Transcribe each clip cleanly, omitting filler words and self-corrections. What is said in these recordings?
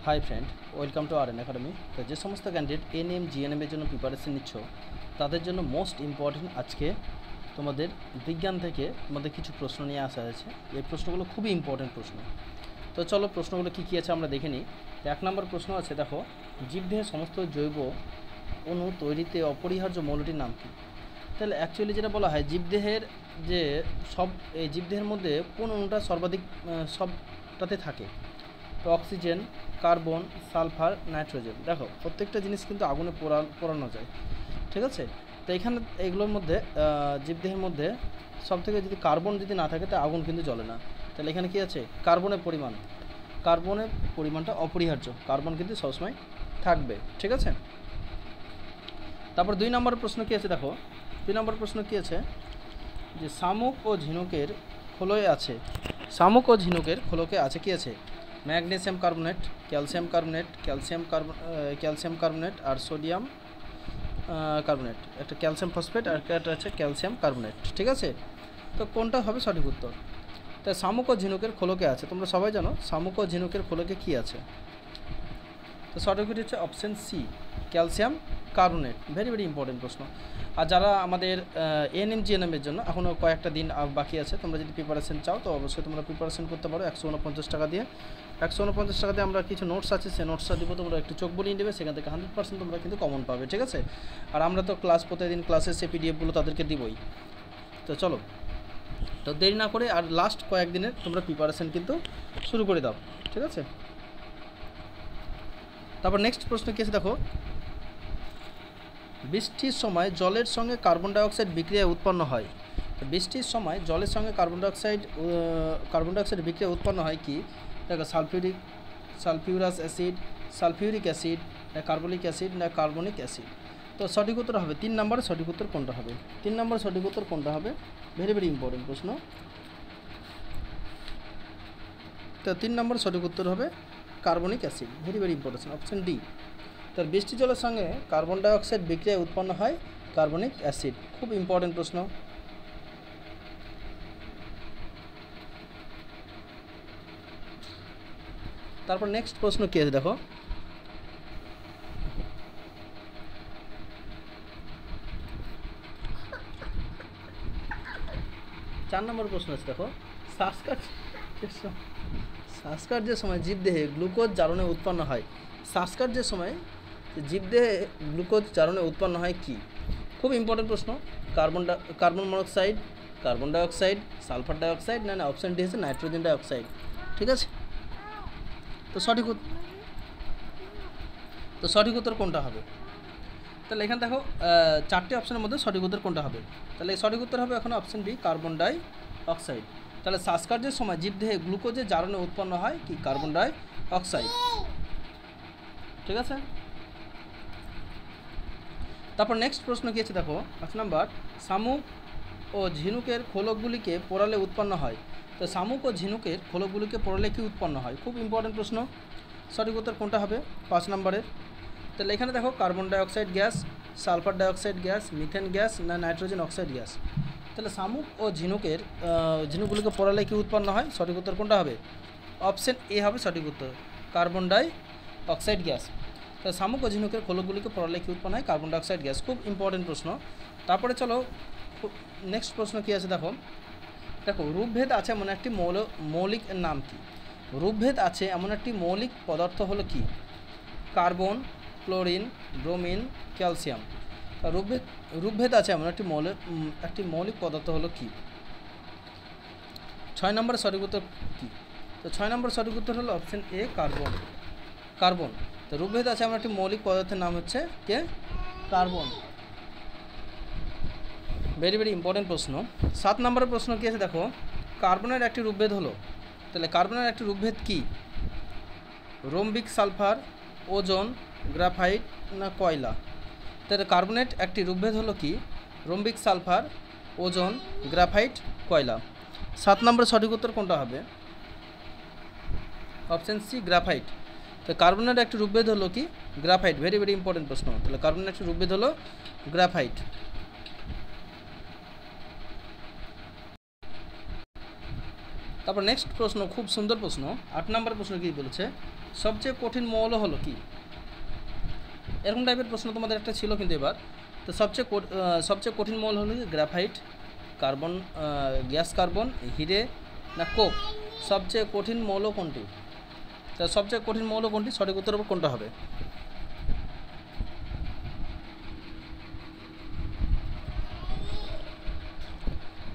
High friend, welcome to R N academy. তো যে সমস্ত ক্যান্ডিডেট এনএম জিএনএমের জন্য প্রিপারেশন নিচ্ছ তাদের জন্য মোস্ট ইম্পর্টেন্ট আজকে তোমাদের বিজ্ঞান থেকে তোমাদের কিছু প্রশ্ন নিয়ে আসা হয়েছে। এই প্রশ্নগুলো খুবই ইম্পর্টেন্ট প্রশ্ন। তো চলো প্রশ্নগুলো কী কী আছে আমরা দেখে নিই। এক নম্বর প্রশ্ন আছে, দেখো, জীবদেহের সমস্ত জৈব অণু তৈরিতে অপরিহার্য মৌলটির নাম কী? তাহলে অ্যাকচুয়ালি যেটা বলা হয়, জীবদেহের যে এই জীবদেহের মধ্যে কোন অণুটা সর্বাধিক সবটাতে থাকে? তো অক্সিজেন, কার্বন, সালফার, নাইট্রোজেন। দেখো প্রত্যেকটা জিনিস কিন্তু আগুনে পোড়ানো যায়, ঠিক আছে? তো এখানে এগুলোর মধ্যে জীবদেহের মধ্যে সবথেকে যদি কার্বন যদি না থাকে তা আগুন কিন্তু জ্বলে না। তাহলে এখানে কি আছে? কার্বনের পরিমাণটা অপরিহার্য, কার্বন কিন্তু সবসময় থাকবে, ঠিক আছে? তারপর 2 নম্বর প্রশ্ন কী আছে? দেখো 2 নম্বর প্রশ্ন কী আছে, যে শামুক ও ঝিনুকের খোলকে আছে কি আছে? ম্যাগনেসিয়াম কার্বনেট, ক্যালসিয়াম কার্বনেট আর সোডিয়াম কার্বনেট, একটা ক্যালসিয়াম ফসফেট আর একটা আছে ক্যালসিয়াম কার্বনেট, ঠিক আছে? তো কোনটা হবে সঠিক উত্তর? তাই শামুক ও ঝিনুকের খোলকে আছে, তোমরা সবাই জানো শামুক ও ঝিনুকের খোলকে কী আছে? তো সঠিক উত্তর হচ্ছে option C, calcium carbonate. Very very important প্রশ্ন। আর যারা আমাদের এএনএম জিএনএমের জন্য এখনও কয়েকটা দিন বাকি আছে, তোমরা যদি প্রিপারেশন চাও তো অবশ্যই তোমরা প্রিপারেশন করতে পারো 149 টাকা দিয়ে। 149 টাকা দিয়ে আমরা কিছু নোটস আছে, সেই নোটসটা দিব, তোমরা একটু চোখ বুলিয়ে নেবে, সেখান থেকে 100% তোমরা কিন্তু কমন পাবে, ঠিক আছে? আর আমরা তো প্রতিদিন ক্লাসের সে পিডিএফগুলো তাদেরকে দিবই। তো চলো, তো দেরি না করে আর লাস্ট কয়েকদিনের তোমরা প্রিপারেশন কিন্তু শুরু করে দাও, ঠিক আছে? তারপর নেক্সট প্রশ্ন কী আছে? দেখো, বৃষ্টির সময় জলের সঙ্গে কার্বন ডাইঅক্সাইড বিক্রিয়া উৎপন্ন হয়। বৃষ্টির সময় জলের সঙ্গে কার্বন ডাইঅক্সাইড বিক্রিয়া উৎপন্ন হয় কি? দেখো, সালফিউরিক অ্যাসিড, কার্বলিক অ্যাসিড না কার্বনিক অ্যাসিড। তো সঠিক উত্তর হবে 3 নম্বর। সঠিক উত্তর কোনটা হবে? 3 নম্বর সঠিক উত্তর কোনটা হবে? ভেরি ভেরি ইম্পর্টেন্ট প্রশ্ন। তো 3 নম্বর সঠিক উত্তর হবে carbonic acid. Very very important, option D. তার বৃষ্টি জলের সঙ্গে কার্বন ডাইঅক্সাইড বিক্রিয়ায় উৎপন্ন হয় কার্বনিক অ্যাসিড। খুব ইম্পর্টেন্ট প্রশ্ন। তারপর নেক্সট প্রশ্ন কী আছে? দেখো, চার নম্বর প্রশ্ন আছে। দেখো, শ্বাসকার্যের সময় জীবদেহে গ্লুকোজ জারণে উৎপন্ন হয়। শ্বাসকার্যের সময় জীবদেহে গ্লুকোজ জারণে উৎপন্ন হয় কি? খুব ইম্পর্টেন্ট প্রশ্ন। Carbon monoxide, carbon dioxide, sulphur dioxide না অপশান ডি হচ্ছে নাইট্রোজেন ডাইঅক্সাইড, ঠিক আছে? তো সঠিক উত্তর কোনটা হবে? তাহলে এখানে দেখো 4টে অপশানের মধ্যে সঠিক উত্তর কোনটা হবে? তাহলে সঠিক উত্তর হবে এখন option D, carbon die oxide. তাহলে শ্বাসকার্যের সময় জীবদেহে গ্লুকোজের জারণে উৎপন্ন হয় কি? কার্বন ডাই অক্সাইড, ঠিক আছে? তারপর নেক্সট প্রশ্ন কী আছে? দেখো 5 নম্বর, শামুক ও ঝিনুকের খোলকগুলিকে পোড়ালে উৎপন্ন হয়। তো শামুক ও ঝিনুকের খোলকগুলিকে পোড়ালে কি উৎপন্ন হয়? খুব ইম্পর্টেন্ট প্রশ্ন। সঠিক উত্তর কোনটা হবে 5 নম্বরের? তাহলে এখানে দেখো, carbon dioxide gas, sulphur dioxide gas, methane gas না নাইট্রোজেন অক্সাইড গ্যাস। তাহলে শামুক ও ঝিনুকগুলিকে পোড়ালে কি উৎপন্ন হয়? সঠিক উত্তর কোনটা হবে? অপশন এ হবে সঠিক উত্তর, কার্বন ডাই অক্সাইড গ্যাস। তো শামুক ও ঝিনুকের খোলকগুলিকে পোড়ালে কি উৎপন্ন হয়? Carbon dioxide gas. খুব ইম্পর্টেন্ট প্রশ্ন। তারপরে চলো নেক্সট প্রশ্ন কী আছে? দেখো, রূপভেদ আছে এমন একটি মৌলিক নাম কি? রূপভেদ আছে এমন একটি মৌলিক পদার্থ হলো কি? Carbon, chlorine, bromine, calcium. রূপভেদ আছে এমন একটি মৌলিক পদার্থ হলো কি? 6 নম্বরের সঠিক উত্তর কি? তো 6 নম্বর সঠিক উত্তর হলো অপশন এ, কার্বন। তো রূপভেদ আছে এমন একটি মৌলিক পদার্থের নাম হচ্ছে কে? কার্বন। ভেরি ভেরি ইম্পর্টেন্ট প্রশ্ন। 7 নম্বরের প্রশ্ন কী আছে? দেখো, কার্বনের একটি রূপভেদ হলো। তাহলে কার্বনের একটি রূপভেদ কি? রোম্বিক সালফার, ওজোন, গ্রাফাইট না কয়লা। তাহলে কার্বনের একটি রূপভেদ হলো কি? রোম্বিক সালফার, ওজোন, গ্রাফাইট, কয়লা। 7 নম্বর সঠিক উত্তর কোনটা হবে? Option C, graphite. তো কার্বনের একটি রূপভেদ হলো কি? গ্রাফাইট। ভেরি ভেরি ইম্পর্টেন্ট প্রশ্ন। তাহলে কার্বনের একটি রূপভেদ হলো গ্রাফাইট। তারপর নেক্সট প্রশ্ন, খুব সুন্দর প্রশ্ন, 8 নম্বর প্রশ্ন কী বলেছে, সবচেয়ে কঠিন মৌল হলো কি? এরকম টাইপের প্রশ্ন তোমাদের একটা ছিল কিন্তু এবার। তো সবচেয়ে কঠিন মৌল হলো গ্রাফাইট, কার্বন, গ্যাস কার্বন, হিরে না কোক? সবচেয়ে কঠিন মৌল কোনটি? তা সবচেয়ে কঠিন মৌল কোনটি? সঠিক উত্তর কোনটা হবে?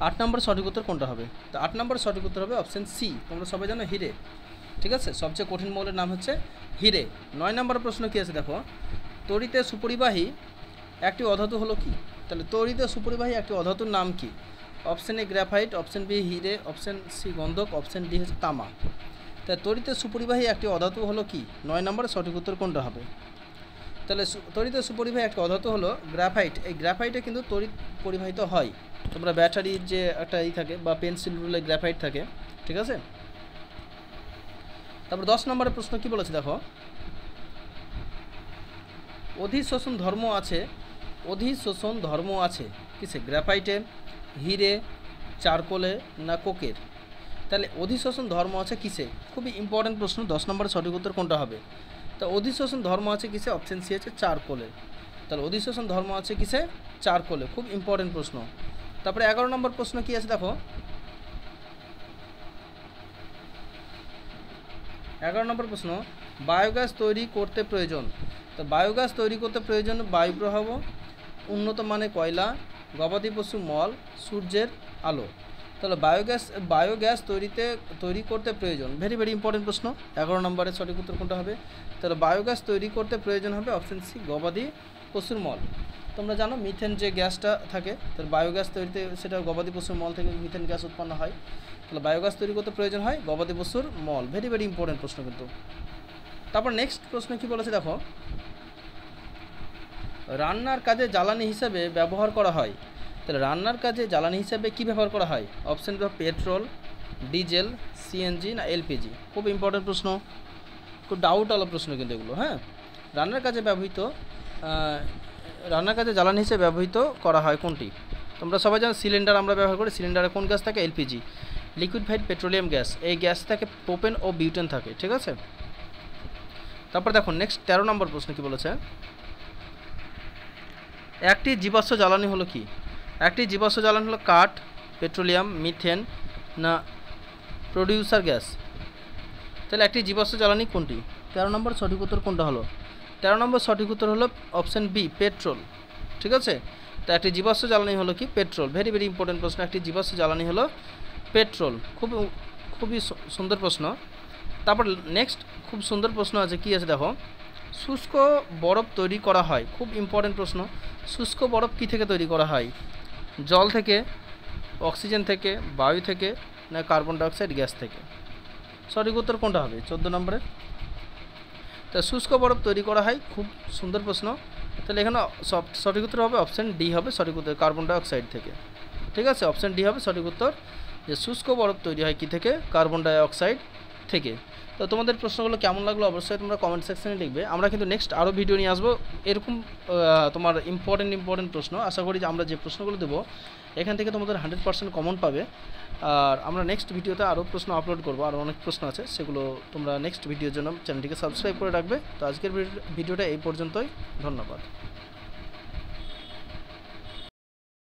আট নম্বর সঠিক উত্তর কোনটা হবে? তো 8 নম্বর সঠিক উত্তর হবে অপশান সি। তোমরা সবাই জানো হিরে, ঠিক আছে। সবচেয়ে কঠিন মৌলের নাম হচ্ছে হিরে। 9 নম্বর প্রশ্ন কী আছে দেখো, তড়িতে সুপরিবাহী একটি অধাতু হলো কি? তাহলে তড়িতে সুপরিবাহী একটি অধাতুর নাম কি? Option A graphite, option B হিরে, অপশান সি গন্ধক, অপশান ডি হচ্ছে তামা। তাই তড়িতে সুপরিবাহী একটি অধাতু হলো কি? 9 নম্বরে সঠিক উত্তর কোনটা হবে? তাহলে তড়িতে সুপরিবাহী একটি অধাতু হলো গ্রাফাইট। এই গ্রাফাইটে কিন্তু তড়িৎ পরিবাহিত হয়। তোমরা ব্যাটারির যে একটা থাকে বা পেন্সিল রুলে গ্রাফাইট থাকে, ঠিক আছে। তারপর 10 নম্বরের প্রশ্ন কি বলেছে দেখো, অধিশোষণ ধর্ম আছে কিসে? গ্রাফাইটে, হিরে, চারকোলে না কোকের? তাহলে অধিশোষণ ধর্ম আছে কিসে? খুবই ইম্পর্টেন্ট প্রশ্ন। 10 নম্বরের সঠিক উত্তর কোনটা হবে? তা অধিশোষণ ধর্ম আছে কিসে? অপশান সি আছে চারকোলে। তাহলে অধিশোষণ ধর্ম আছে কিসে? চারকোলে। খুব ইম্পর্টেন্ট প্রশ্ন। তারপরে 11 নম্বর প্রশ্ন কি আছে দেখো, 11 নম্বর প্রশ্ন, বায়োগ্যাস তৈরি করতে প্রয়োজন। তো বায়োগ্যাস তৈরি করতে প্রয়োজন বায়ু প্রবাহ, উন্নত মানের কয়লা, গবাদি পশু মল, সূর্যের আলো। তাহলে বায়োগ্যাস তৈরি করতে প্রয়োজন, ভেরি ভেরি ইম্পর্টেন্ট প্রশ্ন। 11 নম্বরের সঠিক উত্তর কোনটা হবে? তাহলে বায়োগ্যাস তৈরি করতে প্রয়োজন হবে অপশান সি গবাদি পশুর মল। তোমরা জানো মিথেন যে গ্যাসটা থাকে, তাহলে বায়োগ্যাস তৈরিতে সেটা গবাদি পশুর মল থেকে মিথেন গ্যাস উৎপন্ন হয়। তাহলে বায়োগ্যাস তৈরি করতে প্রয়োজন হয় গবাদি পশুর মল। ভেরি ভেরি ইম্পর্টেন্ট প্রশ্ন কিন্তু। তারপর নেক্সট প্রশ্ন কি বলেছে দেখো, রান্নার কাজে জ্বালানি হিসাবে ব্যবহার করা হয়। তাহলে রান্নার কাজে জ্বালানি হিসাবে কি ব্যবহার করা হয়? Option B petrol, diesel, CNG না এলপিজি? খুব ইম্পর্টেন্ট প্রশ্ন, খুব ডাউট আলো প্রশ্ন কিন্তু এগুলো। হ্যাঁ, রান্নার কাজে জ্বালানি হিসেবে ব্যবহৃত করা হয় কোনটি? তোমরা সবাই জানো সিলিন্ডার আমরা ব্যবহার করি। সিলিন্ডারে কোন গ্যাস থাকে? LPG, liquefied petroleum gas. এই গ্যাস থাকে প্রোপেন ও বিউটেন থাকে, ঠিক আছে। তারপর দেখো নেক্সট 13 নম্বর প্রশ্ন কি বলেছে, একটি জীবাশ্ম জ্বালানি হলো কি? একটি জীবাশ্ম জ্বালানি হলো কাঠ, পেট্রোলিয়াম, মিথেন না প্রোডিউসার গ্যাস? তাহলে একটি জীবাশ্ম জ্বালানি কোনটি? 13 নম্বর সঠিক উত্তর কোনটা হলো? 13 নম্বর সঠিক উত্তর হলো অপশান বি পেট্রোল, ঠিক আছে। তো একটি জীবাশ্ম জ্বালানি হলো কি? পেট্রোল। ভেরি ভেরি ইম্পর্টেন্ট প্রশ্ন, একটি জীবাশ্ম জ্বালানি হলো পেট্রোল। খুবই সুন্দর প্রশ্ন। তারপর নেক্সট খুব সুন্দর প্রশ্ন আছে, কি আছে দেখো, শুষ্ক বরফ তৈরি করা হয়। খুব ইম্পর্টেন্ট প্রশ্ন, শুষ্ক বরফ কী থেকে তৈরি করা হয়? জল থেকে, অক্সিজেন থেকে, বায়ু থেকে না কার্বন ডাইঅক্সাইড গ্যাস থেকে? সঠিক উত্তর কোনটা হবে 14 নম্বরে? তা শুষ্ক বরফ তৈরি করা হয়। খুব সুন্দর প্রশ্ন। তাহলে এখানে সঠিক উত্তর হবে অপশান ডি হবে সঠিক উত্তর, কার্বন ডাইঅক্সাইড থেকে, ঠিক আছে। অপশান ডি হবে সঠিক উত্তর, যে শুষ্ক বরফ তৈরি হয় কী থেকে? কার্বন ডাইঅক্সাইড থেকে। তো তোমাদের প্রশ্নগুলো কেমন লাগলো অবশ্যই তোমরা কমেন্ট সেকশনে লিখবে। আমরা কিন্তু নেক্সট আরও ভিডিও নিয়ে আসবো এরকম তোমার ইম্পর্টেন্ট প্রশ্ন। আশা করি যে আমরা যে প্রশ্নগুলো দেবো এখান থেকে তোমাদের 100% কমন পাবে। আর আমরা নেক্সট ভিডিওতে আরও প্রশ্ন আপলোড করবো, আরও অনেক প্রশ্ন আছে, সেগুলো তোমরা নেক্সট ভিডিওর জন্য চ্যানেলটিকে সাবস্ক্রাইব করে রাখবে। তো আজকের ভিডিওটা এই পর্যন্তই, ধন্যবাদ।